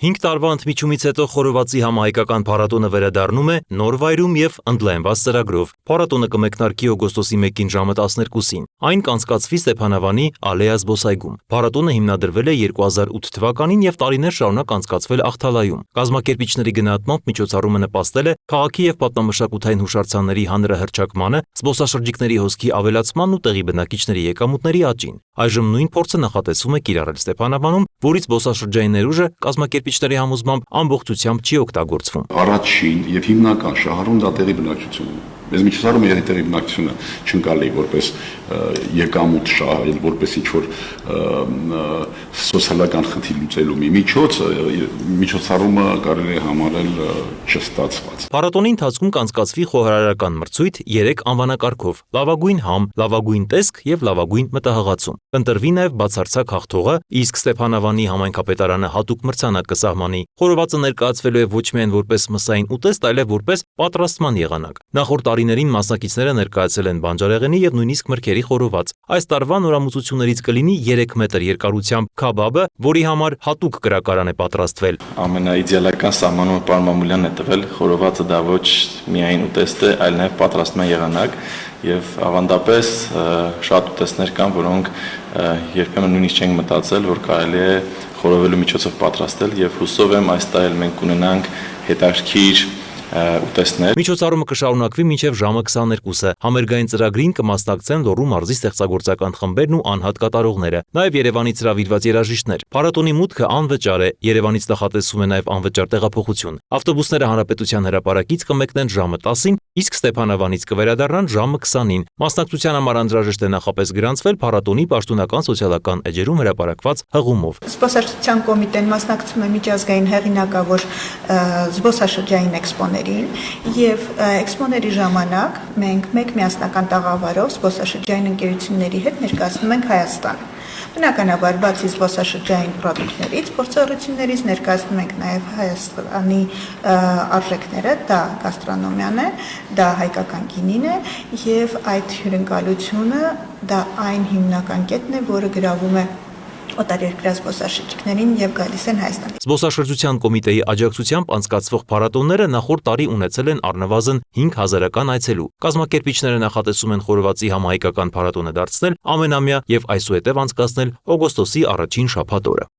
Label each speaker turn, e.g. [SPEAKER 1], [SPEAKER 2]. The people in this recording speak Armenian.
[SPEAKER 1] 5 տարվա ընդմիջումից հետո խորովածի համահայկական փառատոնը վերադառնում է նոր վայրում եւ ընդլայնված ծրագրով։ Փառատոնը կմեկնարկի օգոստոսի 1-ին ժամը 12-ին։ Այն կանցկացվի Ստեփանավանի Ալեա զբոսայգում։ Փառատոնը հիմնադրվել է 2008 թվականին եւ տարիներ շարունակ անցկացվել Ախթալայում։ Կազմակերպիչների գնահատմամբ միջոցառումը նպաստել է քաղաքի եւ պատմամշակութային հուշարձանների հանրահռչակմանը, զբոսաշրջիկների հոսքի ավելացմանն ու տեղի բնակիչների եկամուտների աճին։ Այժմ նույն փորձը նախատեսվում է կիրառել Ստեփանավանում, որից զբոսաշրջային ներուժը կազմակերպիչների համոզմամբ ամբողջությամբ չի օգտագործվում։
[SPEAKER 2] Առաջին եւ հիմնական շահառուն դա տեղի բնակչությունն է։ Մեզ միջոցառումը եթե տեղի բնակչությունը չընկալի որպես եկամուտ շահել, որպես ինչ-որ սոցիալական խնդիր լուծելու մի միջոց, միջոցառումը կարելի է համարել չստացված։
[SPEAKER 1] Փառատոնի ընթացքում կանցկացվի խոհարարական մրցույթ 3 անվանակարգով՝ լավագույն համ, լավագույն տեսք եւ լավագույն մտահղացում։ Ընտրվի նաեւ բացարձակ հաղթողը, իսկ Ստեփանավանի համայնքապետարանը հատուկ մրցանակ կսահմանի։ Խորովածը ներկայացվելու է ոչ միայն որպես մսային ուտեստ, այլև որպես պատրաստման եղանակ։ Նախորդ տարիներին մասնակիցները ներկայացել են բանջարեղենի եւ նույնիսկ մրգերի խորոված։ Այս տարվա նորամուծություններից կլինի 3 մետր երկարությամբ քաբաբը, որի համար հատուկ կրակարան է պատրաստվել։
[SPEAKER 3] Ամենաիդեալական սահմանումը պարոն Մամուլյանն է տվել, խորովածը դա ոչ միայն ուտեստ է, այլ նաեւ պատրաստման եղանակ եւ ավանդապես շատ ուտեստներ կան, որոնք երբեմն նույնիսկ չենք մտածել, որ կարելի է խորովելու միջոցով պատրաստել եւ հուսով եմ այս տարի մենք կունենանք հետաքրքիր ուտեստներ։
[SPEAKER 1] Միջոցառումը կշարունակվի մինչև ժամը 22-ը։ Համերգային ծրագրին կմասնակցեն Լոռու մարզի ստեղծագործական խմբերն ու անհատ կատարողները, նաև Երևանից հրավիրված երաժիշտներ։ Փառատոնի մուտքը անվճար է։ Երևանից նախատեսվում է նաև անվճար տեղափոխություն։ Ավտոբուսները Հանրապետության հրապարակից կմեկնեն ժամը 10-ին, իսկ Ստեփանավանից կվերադառնան ժամը 20-ին։ Մասնակցության համար անհրաժեշտ է նախապես գրանցվել փառատոնի պաշտոնական սոցիալական էջերում հրապարակված հղումով։
[SPEAKER 4] Զբոսաշրջության կոմիտեն մասնակցում է միջազգային հեղինակավոր զբոսաշրջային էքսպոներին եւ էքսպոների ժամանակ մենք մեկ միասնական տաղավարով զբոսաշրջային ընկերությունների հետ ներկայացնում ենք Հայաստան։ Բնականաբար բացի զբոսաշրջային պրոդուկտներից, փորձառություններից ներկայացնում ենք նաև Հայաստանի արժեքները, դա գաստրոնոմիան է, դա հայկական գինին է եւ այդ հյուրընկալությունը դա այն հիմնական կետն է, որը գրավում է օտարերկրյա զբոսաշրջիկներին եւ գալիս են Հայաստան։
[SPEAKER 1] Զբոսաշրջության կոմիտեի աջակցությամբ անցկացվող փառատոնները նախորդ տարի ունեցել են առնվազն 5000-ական այցելու։ Կազմակերպիչները նախատեսում են խորովածի համահայկական փառատոնը դարձնել ամենամյա եւ այսուհետև անցկացնել օգոստոսի առաջին շաբաթ օրը։